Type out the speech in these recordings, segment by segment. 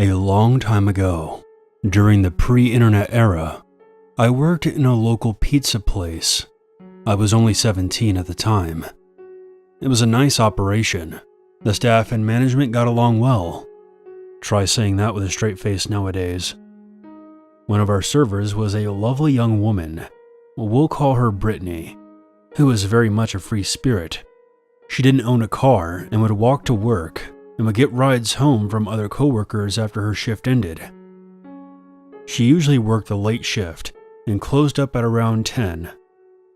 A long time ago, during the pre-internet era, I worked in a local pizza place. I was only 17 at the time. It was a nice operation. The staff and management got along well. Try saying that with a straight face nowadays. One of our servers was a lovely young woman. We'll call her Brittany, who was very much a free spirit. She didn't own a car and would walk to work and would get rides home from other coworkers after her shift ended. She usually worked the late shift and closed up at around 10,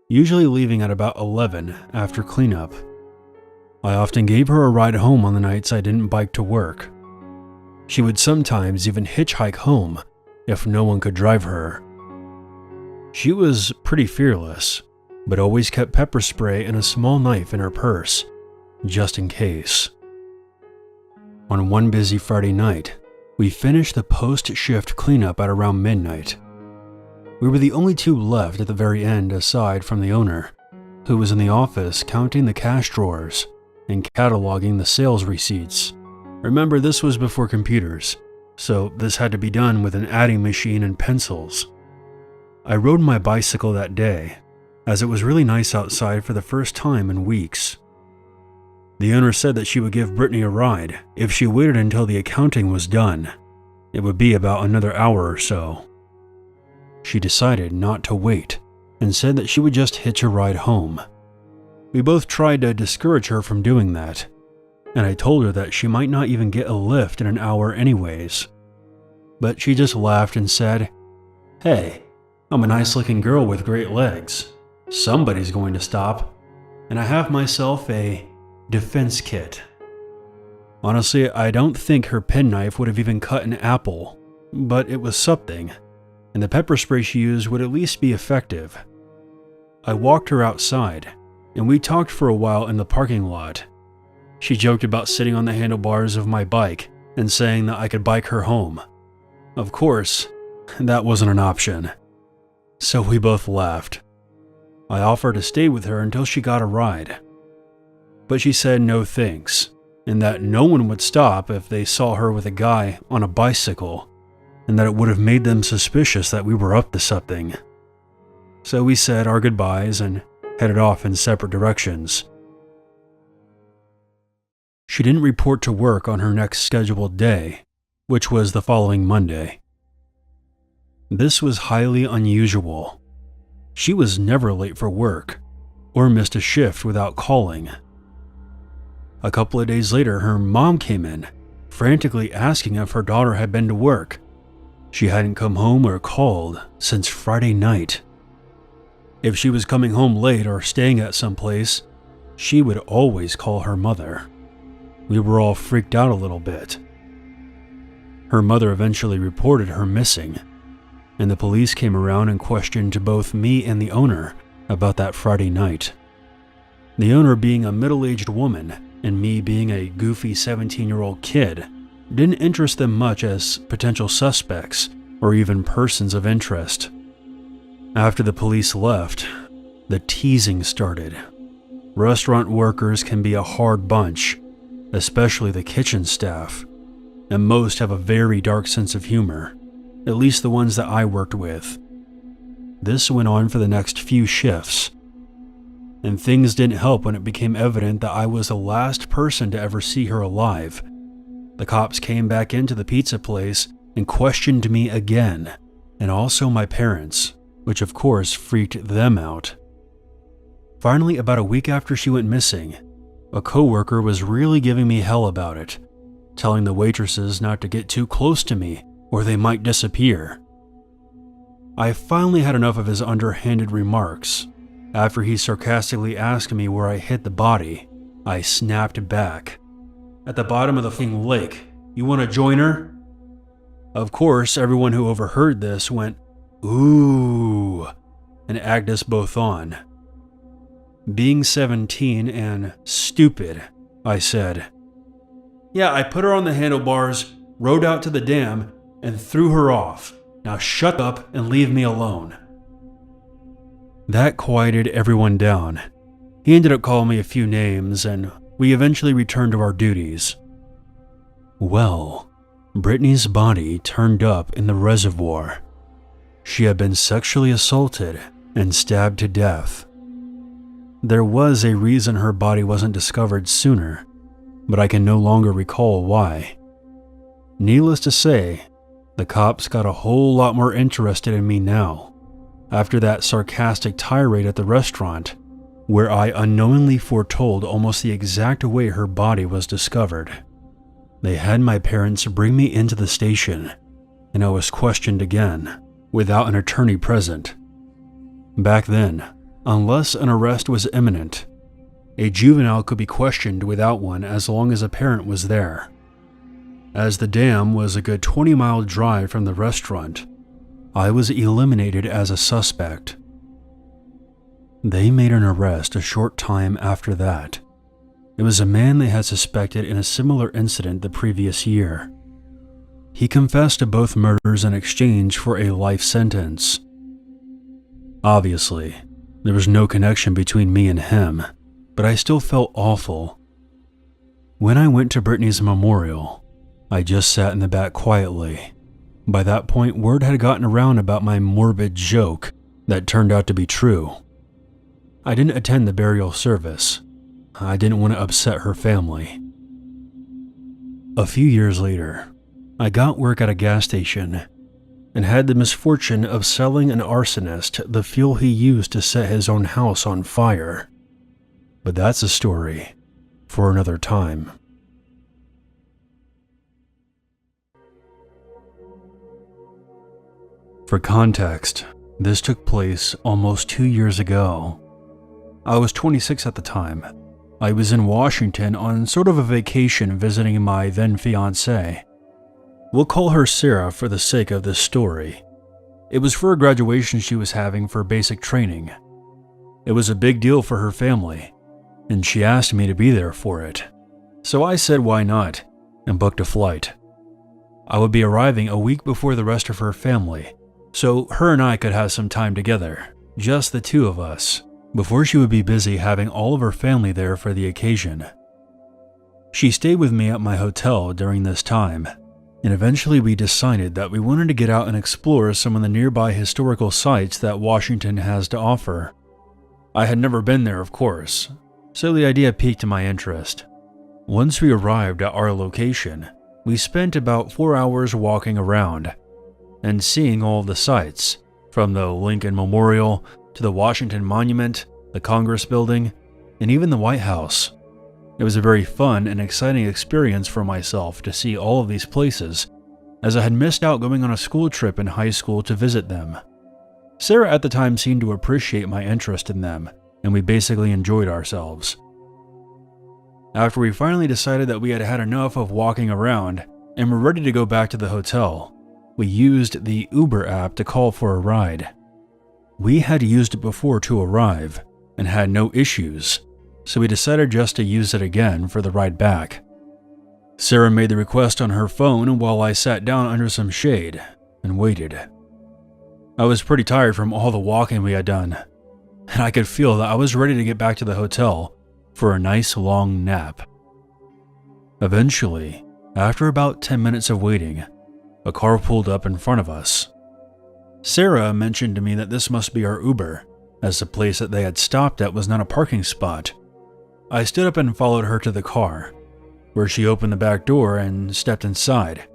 usually leaving at about 11 after cleanup. I often gave her a ride home on the nights I didn't bike to work. She would sometimes even hitchhike home if no one could drive her. She was pretty fearless, but always kept pepper spray and a small knife in her purse, just in case. On one busy Friday night, we finished the post-shift cleanup at around midnight. We were the only two left at the very end aside from the owner, who was in the office counting the cash drawers and cataloging the sales receipts. Remember, this was before computers, so this had to be done with an adding machine and pencils. I rode my bicycle that day, as it was really nice outside for the first time in weeks. The owner said that she would give Brittany a ride if she waited until the accounting was done. It would be about another hour or so. She decided not to wait and said that she would just hitch a ride home. We both tried to discourage her from doing that, and I told her that she might not even get a lift in an hour anyways. But she just laughed and said, "Hey, I'm a nice-looking girl with great legs. Somebody's going to stop, and I have myself a defense kit." Honestly, I don't think her penknife would have even cut an apple, but it was something, and the pepper spray she used would at least be effective. I walked her outside, and we talked for a while in the parking lot. She joked about sitting on the handlebars of my bike and saying that I could bike her home. Of course, that wasn't an option. So we both laughed. I offered to stay with her until she got a ride. But she said no thanks, and that no one would stop if they saw her with a guy on a bicycle, and that it would have made them suspicious that we were up to something. So we said our goodbyes and headed off in separate directions. She didn't report to work on her next scheduled day, which was the following Monday. This was highly unusual. She was never late for work, or missed a shift without calling. A couple of days later, her mom came in, frantically asking if her daughter had been to work. She hadn't come home or called since Friday night. If she was coming home late or staying at some place, she would always call her mother. We were all freaked out a little bit. Her mother eventually reported her missing, and the police came around and questioned both me and the owner about that Friday night. The owner being a middle-aged woman and me being a goofy 17-year-old kid didn't interest them much as potential suspects or even persons of interest. After the police left, the teasing started. Restaurant workers can be a hard bunch, especially the kitchen staff, and most have a very dark sense of humor, at least the ones that I worked with. This went on for the next few shifts, and things didn't help when it became evident that I was the last person to ever see her alive. The cops came back into the pizza place and questioned me again, and also my parents, which of course freaked them out. Finally, about a week after she went missing, a coworker was really giving me hell about it, telling the waitresses not to get too close to me or they might disappear. I finally had enough of his underhanded remarks. After he sarcastically asked me where I hid the body, I snapped back. "At the bottom of the f***ing lake. You want to join her?" Of course, everyone who overheard this went, "Ooh," and egged us both on. Being 17 and stupid, I said, "Yeah, I put her on the handlebars, rode out to the dam, and threw her off. Now shut up and leave me alone." That quieted everyone down. He ended up calling me a few names, and we eventually returned to our duties. Well, Brittany's body turned up in the reservoir. She had been sexually assaulted and stabbed to death. There was a reason her body wasn't discovered sooner, but I can no longer recall why. Needless to say, the cops got a whole lot more interested in me now, after that sarcastic tirade at the restaurant, where I unknowingly foretold almost the exact way her body was discovered. They had my parents bring me into the station, and I was questioned again, without an attorney present. Back then, unless an arrest was imminent, a juvenile could be questioned without one as long as a parent was there. As the dam was a good 20-mile drive from the restaurant, I was eliminated as a suspect. They made an arrest a short time after that. It was a man they had suspected in a similar incident the previous year. He confessed to both murders in exchange for a life sentence. Obviously, there was no connection between me and him, but I still felt awful. When I went to Brittany's memorial, I just sat in the back quietly. By that point, word had gotten around about my morbid joke that turned out to be true. I didn't attend the burial service. I didn't want to upset her family. A few years later, I got work at a gas station and had the misfortune of selling an arsonist the fuel he used to set his own house on fire. But that's a story for another time. For context, this took place almost 2 years ago. I was 26 at the time. I was in Washington on sort of a vacation visiting my then fiancée. We'll call her Sarah for the sake of this story. It was for a graduation she was having for basic training. It was a big deal for her family, and she asked me to be there for it. So I said why not, and booked a flight. I would be arriving a week before the rest of her family, so her and I could have some time together, just the two of us, before she would be busy having all of her family there for the occasion. She stayed with me at my hotel during this time, and eventually we decided that we wanted to get out and explore some of the nearby historical sites that Washington has to offer. I had never been there, of course, so the idea piqued my interest. Once we arrived at our location, we spent about 4 hours walking around and seeing all of the sites, from the Lincoln Memorial to the Washington Monument, the Congress Building, and even the White House. It was a very fun and exciting experience for myself to see all of these places, as I had missed out going on a school trip in high school to visit them. Sarah at the time seemed to appreciate my interest in them, and we basically enjoyed ourselves. After we finally decided that we had had enough of walking around and were ready to go back to the hotel, we used the Uber app to call for a ride. We had used it before to arrive and had no issues, so we decided just to use it again for the ride back. Sarah made the request on her phone while I sat down under some shade and waited. I was pretty tired from all the walking we had done, and I could feel that I was ready to get back to the hotel for a nice long nap. Eventually, after about 10 minutes of waiting, a car pulled up in front of us. Sarah mentioned to me that this must be our Uber, as the place that they had stopped at was not a parking spot. I stood up and followed her to the car, where she opened the back door and stepped inside,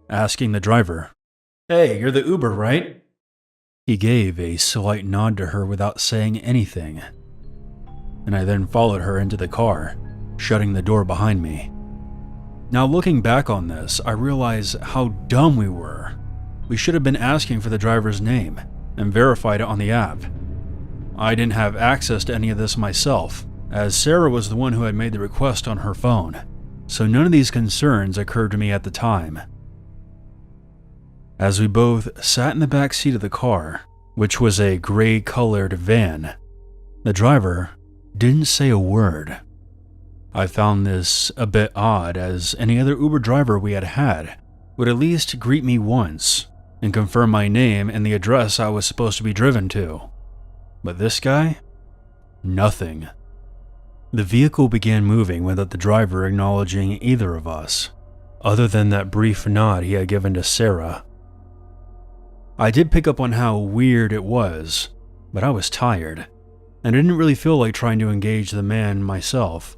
asking the driver, "Hey, you're the Uber, right?" He gave a slight nod to her without saying anything, and I then followed her into the car, shutting the door behind me. Now looking back on this, I realize how dumb we were. We should have been asking for the driver's name and verified it on the app. I didn't have access to any of this myself, as Sarah was the one who had made the request on her phone, so none of these concerns occurred to me at the time. As we both sat in the back seat of the car, which was a gray-colored van, the driver didn't say a word. I found this a bit odd, as any other Uber driver we had had would at least greet me once and confirm my name and the address I was supposed to be driven to. But this guy? Nothing. The vehicle began moving without the driver acknowledging either of us. other than that brief nod he had given to Sarah. I did pick up on how weird it was, but I was tired, and I didn't really feel like trying to engage the man myself.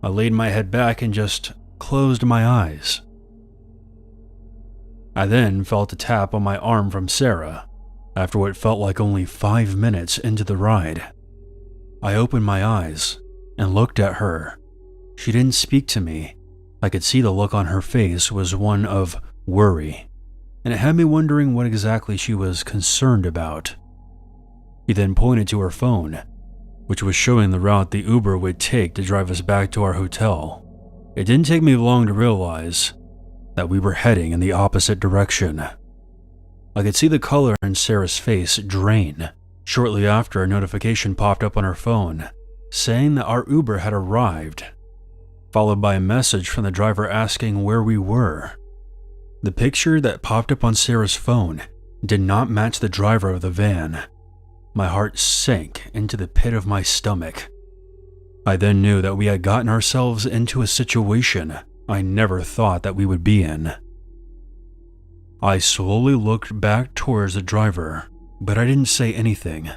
I laid my head back and just closed my eyes. I then felt a tap on my arm from Sarah, after what felt like only 5 minutes into the ride. I opened my eyes and looked at her. She didn't speak to me. I could see the look on her face was one of worry, and it had me wondering what exactly she was concerned about. She then pointed to her phone, which was showing the route the Uber would take to drive us back to our hotel. It didn't take me long to realize that we were heading in the opposite direction. I could see the color in Sarah's face drain shortly after a notification popped up on her phone saying that our Uber had arrived, followed by a message from the driver asking where we were. The picture that popped up on Sarah's phone did not match the driver of the van. My heart sank into the pit of my stomach. I then knew that we had gotten ourselves into a situation I never thought that we would be in. I slowly looked back towards the driver, but I didn't say anything.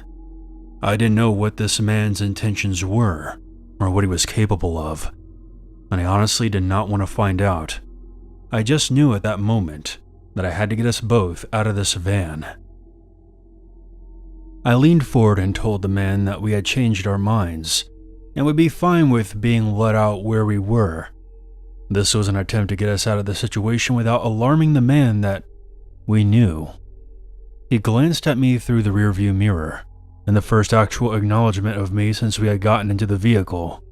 I didn't know what this man's intentions were, or what he was capable of, and I honestly did not want to find out. I just knew at that moment that I had to get us both out of this van. I leaned forward and told the man that we had changed our minds and would be fine with being let out where we were. This was an attempt to get us out of the situation without alarming the man that we knew. He glanced at me through the rearview mirror, and the first actual acknowledgement of me since we had gotten into the vehicle.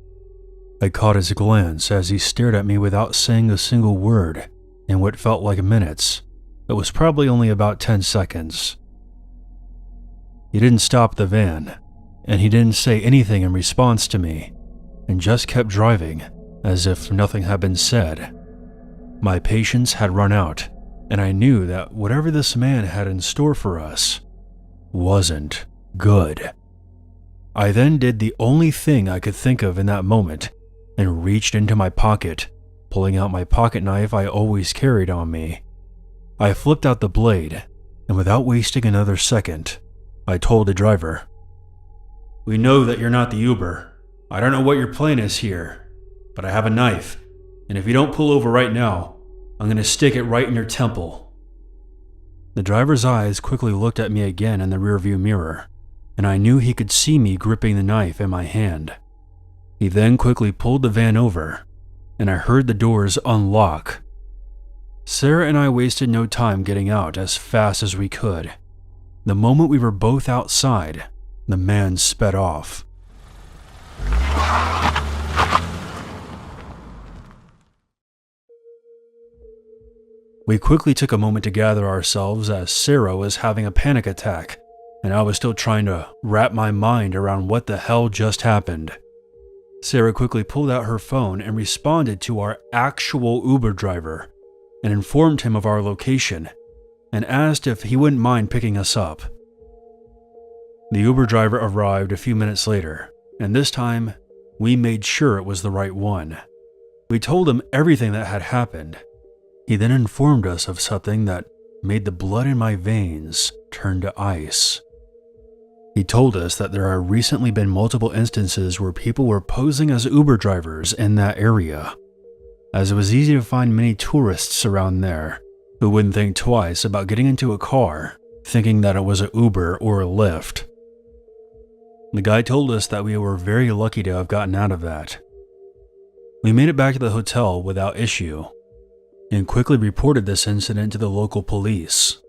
I caught his glance as he stared at me without saying a single word in what felt like minutes. It was probably only about 10 seconds. He didn't stop the van, and he didn't say anything in response to me, and just kept driving as if nothing had been said. My patience had run out, and I knew that whatever this man had in store for us wasn't good. I then did the only thing I could think of in that moment and reached into my pocket, pulling out my pocket knife I always carried on me. I flipped out the blade, and without wasting another second, I told the driver, "We know that you're not the Uber. I don't know what your plan is here, but I have a knife, and if you don't pull over right now, I'm going to stick it right in your temple." The driver's eyes quickly looked at me again in the rearview mirror, and I knew he could see me gripping the knife in my hand. He then quickly pulled the van over, and I heard the doors unlock. Sarah and I wasted no time getting out as fast as we could. The moment we were both outside, the man sped off. We quickly took a moment to gather ourselves as Sarah was having a panic attack, and I was still trying to wrap my mind around what the hell just happened. Sarah quickly pulled out her phone and responded to our actual Uber driver and informed him of our location and asked if he wouldn't mind picking us up. The Uber driver arrived a few minutes later, and this time we made sure it was the right one. We told him everything that had happened. He then informed us of something that made the blood in my veins turn to ice. He told us that there had recently been multiple instances where people were posing as Uber drivers in that area, as it was easy to find many tourists around there who wouldn't think twice about getting into a car thinking that it was an Uber or a Lyft. The guy told us that we were very lucky to have gotten out of that. We made it back to the hotel without issue and quickly reported this incident to the local police.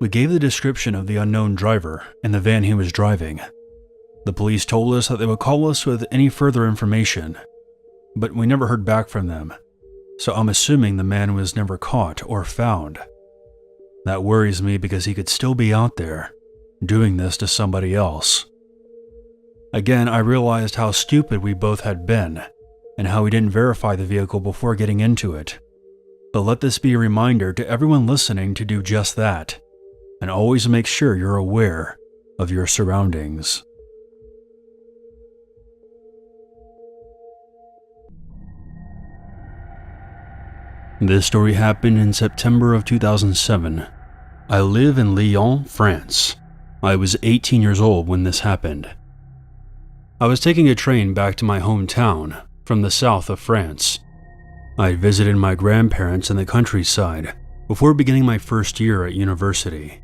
We gave the description of the unknown driver and the van he was driving. The police told us that they would call us with any further information, but we never heard back from them, so I'm assuming the man was never caught or found. That worries me because he could still be out there, doing this to somebody else. Again, I realized how stupid we both had been, and how we didn't verify the vehicle before getting into it. But let this be a reminder to everyone listening to do just that, and always make sure you're aware of your surroundings. This story happened in September of 2007. I live in Lyon, France. I was 18 years old when this happened. I was taking a train back to my hometown from the south of France. I had visited my grandparents in the countryside before beginning my first year at university.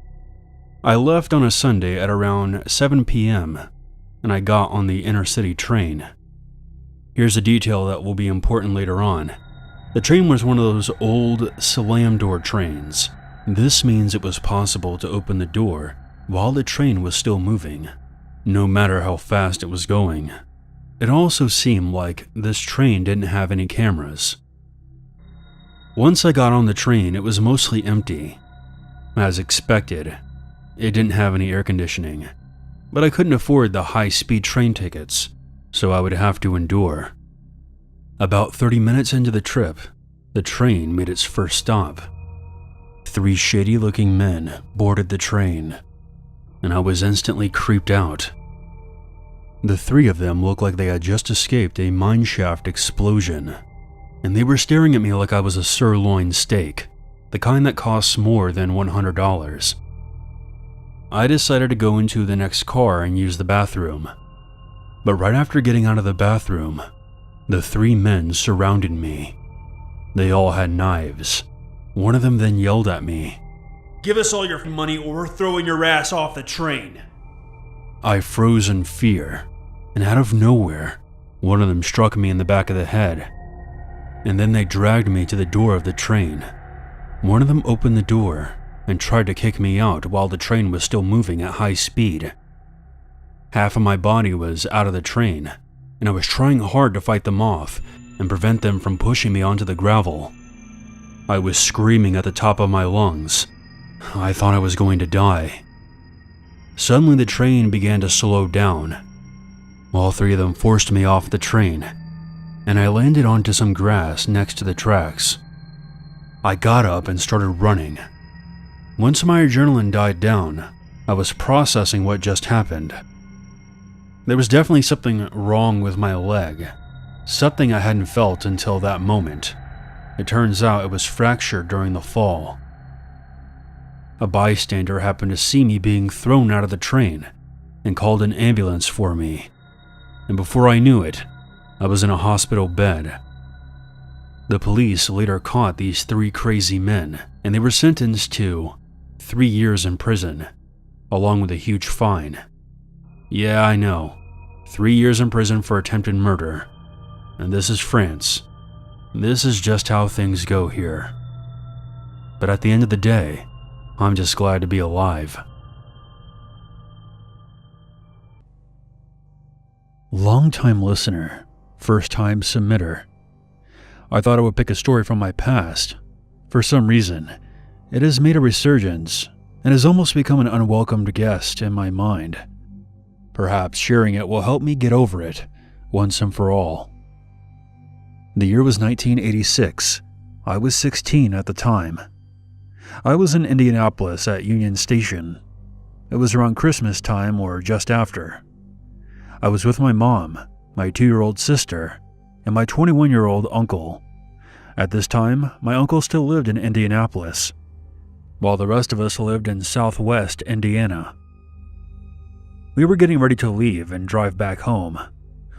I left on a Sunday at around 7 p.m. and I got on the intercity train. Here's a detail that will be important later on. The train was one of those old slam door trains. This means it was possible to open the door while the train was still moving, no matter how fast it was going. It also seemed like this train didn't have any cameras. Once I got on the train, it was mostly empty. As expected, it didn't have any air conditioning, but I couldn't afford the high-speed train tickets, so I would have to endure. About 30 minutes into the trip, the train made its first stop. 3 shady-looking men boarded the train, and I was instantly creeped out. The 3 of them looked like they had just escaped a mineshaft explosion, and they were staring at me like I was a sirloin steak, the kind that costs more than $100. I decided to go into the next car and use the bathroom, but right after getting out of the bathroom, the 3 men surrounded me. They all had knives. One of them then yelled at me, "Give us all your money or we're throwing your ass off the train." I froze in fear, and out of nowhere, one of them struck me in the back of the head, and then they dragged me to the door of the train. One of them opened the door and tried to kick me out while the train was still moving at high speed. Half of my body was out of the train, and I was trying hard to fight them off and prevent them from pushing me onto the gravel. I was screaming at the top of my lungs. I thought I was going to die. Suddenly the train began to slow down. All 3 of them forced me off the train, and I landed onto some grass next to the tracks. I got up and started running. Once my adrenaline died down, I was processing what just happened. There was definitely something wrong with my leg, something I hadn't felt until that moment. It turns out it was fractured during the fall. A bystander happened to see me being thrown out of the train and called an ambulance for me, and before I knew it, I was in a hospital bed. The police later caught these 3 crazy men, and they were sentenced to 3 years in prison, along with a huge fine. Yeah, I know, 3 years in prison for attempted murder. And this is France. This is just how things go here. But at the end of the day, I'm just glad to be alive. Long-time listener, first-time submitter. I thought I would pick a story from my past. For some reason, it has made a resurgence and has almost become an unwelcomed guest in my mind. Perhaps sharing it will help me get over it once and for all. The year was 1986. I was 16 at the time. I was in Indianapolis at Union Station. It was around Christmas time or just after. I was with my mom, my 2-year-old sister, and my 21-year-old uncle. At this time, my uncle still lived in Indianapolis, while the rest of us lived in southwest Indiana. We were getting ready to leave and drive back home.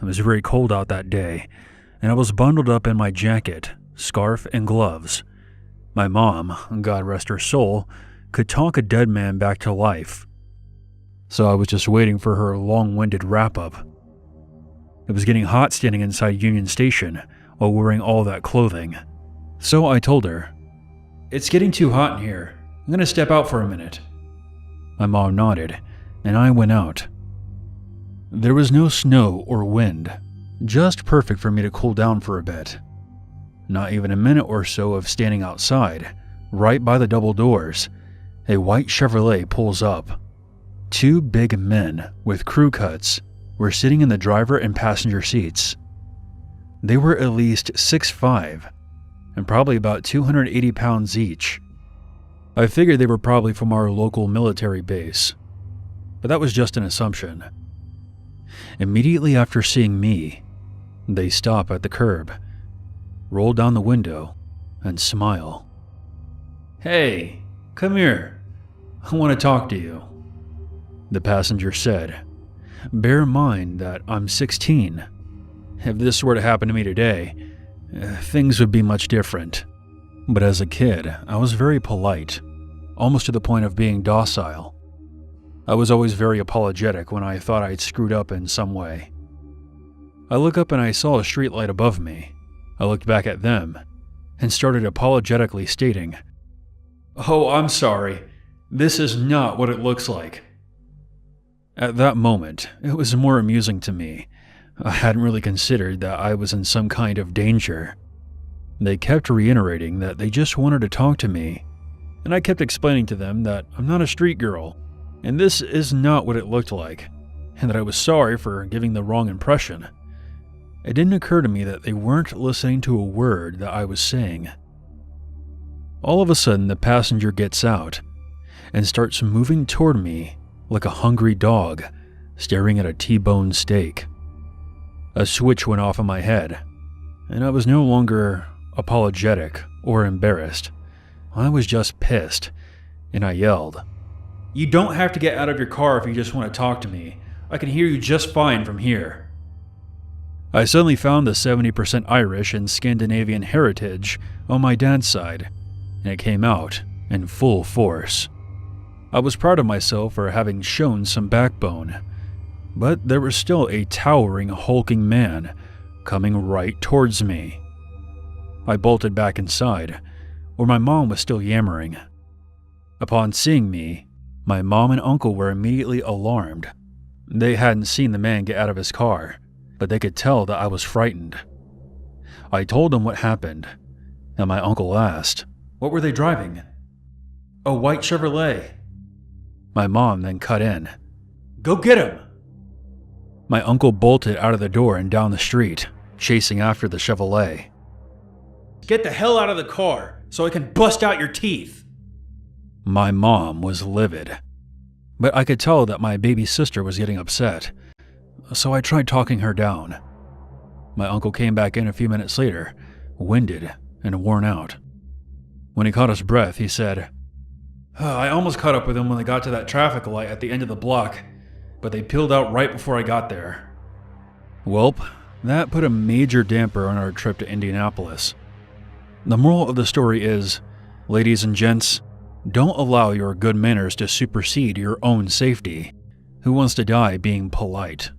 It was very cold out that day, and I was bundled up in my jacket, scarf, and gloves. My mom, God rest her soul, could talk a dead man back to life, so I was just waiting for her long-winded wrap-up. It was getting hot standing inside Union Station while wearing all that clothing, so I told her, "It's getting too hot in here. I'm going to step out for a minute." My mom nodded, and I went out. There was no snow or wind, just perfect for me to cool down for a bit. Not even a minute or so of standing outside, right by the double doors, a white Chevrolet pulls up. 2 big men with crew cuts were sitting in the driver and passenger seats. They were at least 6'5", and probably about 280 pounds each. I figured they were probably from our local military base, but that was just an assumption. Immediately after seeing me, they stop at the curb, roll down the window, and smile. "Hey, come here. I want to talk to you," the passenger said. Bear in mind that I'm 16. If this were to happen to me today, things would be much different. But as a kid, I was very polite, almost to the point of being docile. I was always very apologetic when I thought I'd screwed up in some way. I looked up and I saw a streetlight above me. I looked back at them and started apologetically stating, "Oh, I'm sorry. This is not what it looks like." At that moment, it was more amusing to me. I hadn't really considered that I was in some kind of danger. They kept reiterating that they just wanted to talk to me, and I kept explaining to them that I'm not a street girl, and this is not what it looked like, and that I was sorry for giving the wrong impression. It didn't occur to me that they weren't listening to a word that I was saying. All of a sudden, the passenger gets out and starts moving toward me like a hungry dog staring at a T-bone steak. A switch went off in my head, and I was no longer apologetic or embarrassed. I was just pissed, and I yelled, "You don't have to get out of your car if you just want to talk to me. I can hear you just fine from here." I suddenly found the 70% Irish and Scandinavian heritage on my dad's side, and it came out in full force. I was proud of myself for having shown some backbone, but there was still a towering, hulking man coming right towards me. I bolted back inside, where my mom was still yammering. Upon seeing me, my mom and uncle were immediately alarmed. They hadn't seen the man get out of his car, but they could tell that I was frightened. I told them what happened, and my uncle asked, "What were they driving?" "A white Chevrolet." My mom then cut in, "Go get him!" My uncle bolted out of the door and down the street, chasing after the Chevrolet. "Get the hell out of the car, so I can bust out your teeth!" My mom was livid, but I could tell that my baby sister was getting upset, so I tried talking her down. My uncle came back in a few minutes later, winded and worn out. When he caught his breath, he said, "I almost caught up with them when they got to that traffic light at the end of the block, but they peeled out right before I got there." Welp, that put a major damper on our trip to Indianapolis. The moral of the story is, ladies and gents, don't allow your good manners to supersede your own safety. Who wants to die being polite?